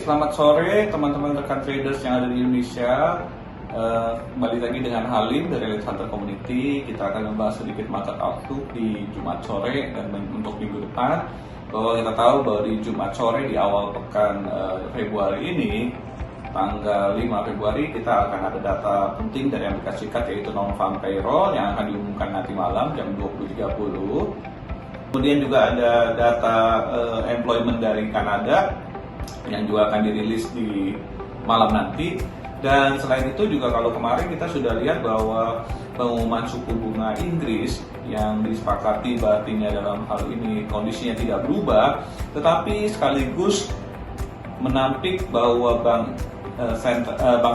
selamat sore teman-teman rekan traders yang ada di Indonesia. Kembali lagi dengan Halim dari Elite Hunter Community. Kita akan membahas sedikit market outlook di Jumat sore dan untuk minggu depan. Bahwa kita tahu bahwa di Jumat sore di awal pekan Februari ini, tanggal 5 Februari kita akan ada data penting dari Amerika Serikat, yaitu non-farm payroll yang akan diumumkan nanti malam jam 20.30. Kemudian juga ada data employment dari Kanada yang juga akan dirilis di malam nanti. Dan selain itu juga kalau kemarin kita sudah lihat bahwa pengumuman suku bunga Inggris yang disepakati artinya dalam hal ini kondisinya tidak berubah, tetapi sekaligus menampik bahwa Bank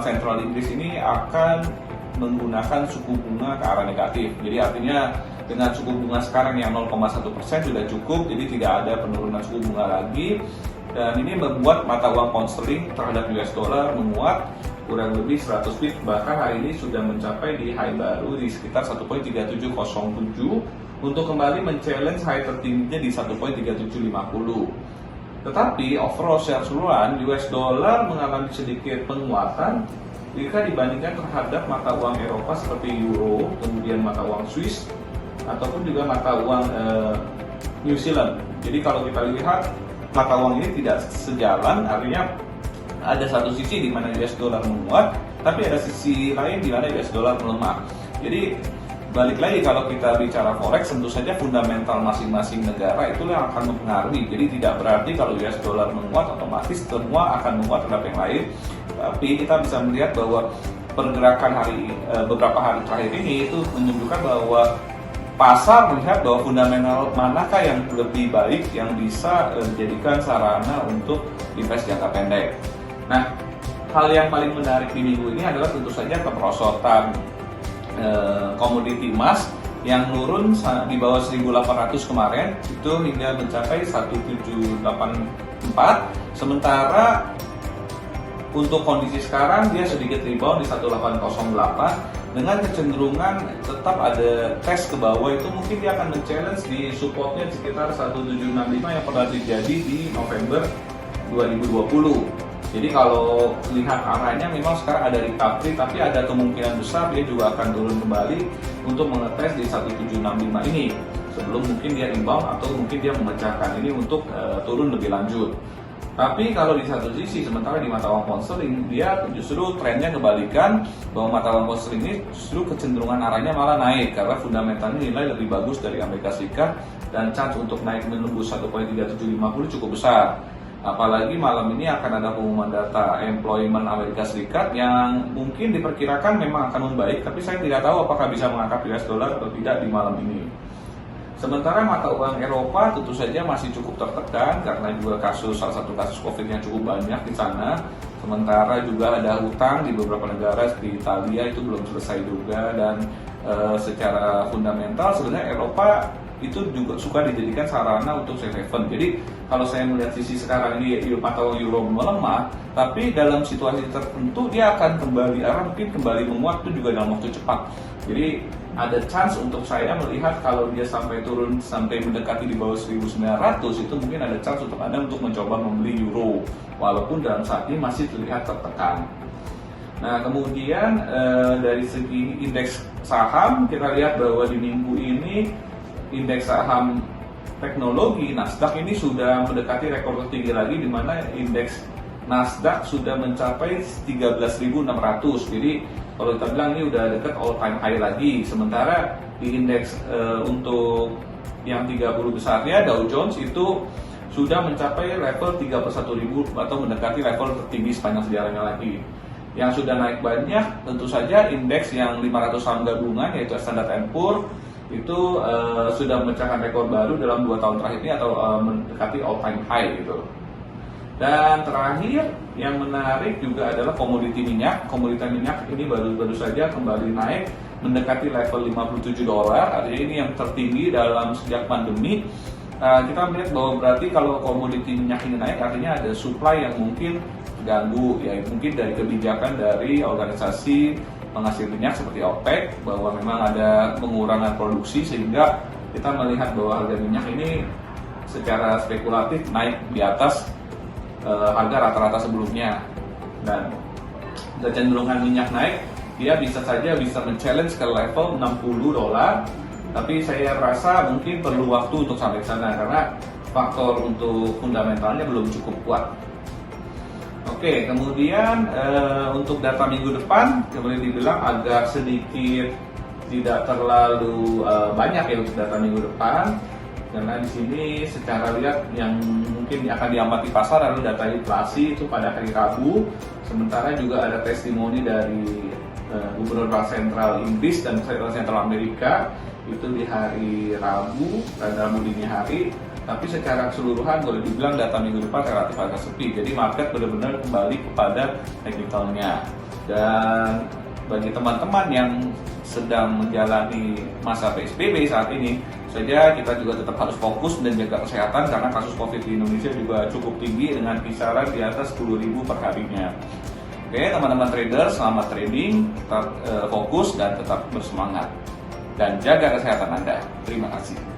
Sentral Inggris ini akan menggunakan suku bunga ke arah negatif. Jadi artinya dengan suku bunga sekarang yang 0,1% sudah cukup, jadi tidak ada penurunan suku bunga lagi. Dan ini membuat mata uang pound sterling terhadap US dollar menguat kurang lebih 100 bit, bahkan hari ini sudah mencapai di high baru di sekitar 1.3707 untuk kembali men-challenge high tertingginya di 1.3750. Tetapi overall secara keseluruhan US dollar mengalami sedikit penguatan jika dibandingkan terhadap mata uang Eropa seperti Euro, kemudian mata uang Swiss ataupun juga mata uang New Zealand. Jadi kalau kita lihat mata uang ini tidak sejalan, artinya ada satu sisi di mana US dollar menguat, tapi ada sisi lain di mana US dollar melemah. Jadi balik lagi kalau kita bicara forex, tentu saja fundamental masing-masing negara itulah yang akan mempengaruhi. Jadi tidak berarti kalau US dollar menguat otomatis semua akan menguat terhadap yang lain. Tapi kita bisa melihat bahwa pergerakan beberapa hari terakhir ini itu menunjukkan bahwa pasar melihat bahwa fundamental manakah yang lebih baik yang bisa dijadikan sarana untuk invest jangka pendek. Nah, hal yang paling menarik di minggu ini adalah tentu saja kemerosotan komoditi emas yang turun di bawah 1.800 kemarin itu hingga mencapai 1.784. Sementara untuk kondisi sekarang dia sedikit rebound di 1.808 dengan kecenderungan tetap ada tes ke bawah, itu mungkin dia akan men-challenge di supportnya sekitar 1.765 yang pernah terjadi di November 2020. Jadi kalau lihat arahnya memang sekarang ada recovery, tapi ada kemungkinan besar dia juga akan turun kembali untuk mengetes di 1765 ini sebelum mungkin dia rebound atau mungkin dia memecahkan ini untuk turun lebih lanjut. Tapi kalau di satu sisi, sementara di mata uang pound sterling dia justru trennya kebalikan, bahwa mata uang pound sterling ini justru kecenderungan arahnya malah naik karena fundamentalnya nilai lebih bagus dari Amerika Serikat dan chance untuk naik menembus 1.3750 cukup besar. Apalagi malam ini akan ada pengumuman data employment Amerika Serikat yang mungkin diperkirakan memang akan membaik, tapi saya tidak tahu apakah bisa mengangkat US dollar atau tidak di malam ini. Sementara mata uang Eropa tentu saja masih cukup tertekan karena juga salah satu kasus COVID yang cukup banyak di sana. Sementara juga ada hutang di beberapa negara seperti Italia itu belum selesai juga, dan secara fundamental sebenarnya Eropa itu juga suka dijadikan sarana untuk safe haven. Jadi kalau saya melihat sisi sekarang ini mata uang euro melemah, tapi dalam situasi tertentu dia akan kembali mungkin kembali menguat itu juga dalam waktu cepat. Jadi ada chance untuk saya melihat kalau dia sampai turun sampai mendekati di bawah 1.900 itu mungkin ada chance untuk Anda untuk mencoba membeli euro walaupun dalam saat ini masih terlihat tertekan. Nah, kemudian dari segi indeks saham kita lihat bahwa di minggu ini indeks saham teknologi Nasdaq ini sudah mendekati rekor tertinggi lagi, di mana indeks Nasdaq sudah mencapai 13.600. Jadi kalau kita bilang ini udah dekat all time high lagi. Sementara di indeks untuk yang 30 besarnya Dow Jones itu sudah mencapai level 31.000 atau mendekati level tertinggi sepanjang sejarahnya lagi. Yang sudah naik banyak tentu saja indeks yang 500 saham gabungan yaitu Standard & Poor's itu sudah memecahkan rekor baru dalam 2 tahun terakhir ini atau mendekati all time high gitu. Dan terakhir yang menarik juga adalah komoditi minyak. Komoditi minyak ini baru saja kembali naik mendekati level $57. Artinya ini yang tertinggi dalam sejak pandemi. Kita melihat bahwa berarti kalau komoditi minyak ini naik artinya ada supply yang mungkin terganggu, ya mungkin dari kebijakan dari organisasi penghasil minyak seperti OPEC bahwa memang ada pengurangan produksi, sehingga kita melihat bahwa harga minyak ini secara spekulatif naik di atas harga rata-rata sebelumnya. Dan kecenderungan minyak naik, dia bisa men-challenge ke level $60, tapi saya rasa mungkin perlu waktu untuk sampai sana karena faktor untuk fundamentalnya belum cukup kuat. Oke, kemudian untuk data minggu depan boleh dibilang agak sedikit tidak terlalu banyak ya untuk data minggu depan, karena di sini secara lihat yang mungkin akan diamati pasar adalah data inflasi itu pada hari Rabu, sementara juga ada testimoni dari Gubernur Bank Sentral Inggris dan Bank Sentral Amerika itu di hari Rabu dan Rabu dini hari. Tapi secara keseluruhan boleh dibilang data minggu depan relatif agak sepi, jadi market benar-benar kembali kepada technicalnya. Dan bagi teman-teman yang sedang menjalani masa PSBB saat ini saja, kita juga tetap harus fokus dan jaga kesehatan karena kasus COVID di Indonesia juga cukup tinggi dengan kisaran di atas 10.000 per harinya. Oke, teman-teman trader, selamat trading, tetap fokus dan tetap bersemangat dan jaga kesehatan Anda. Terima kasih.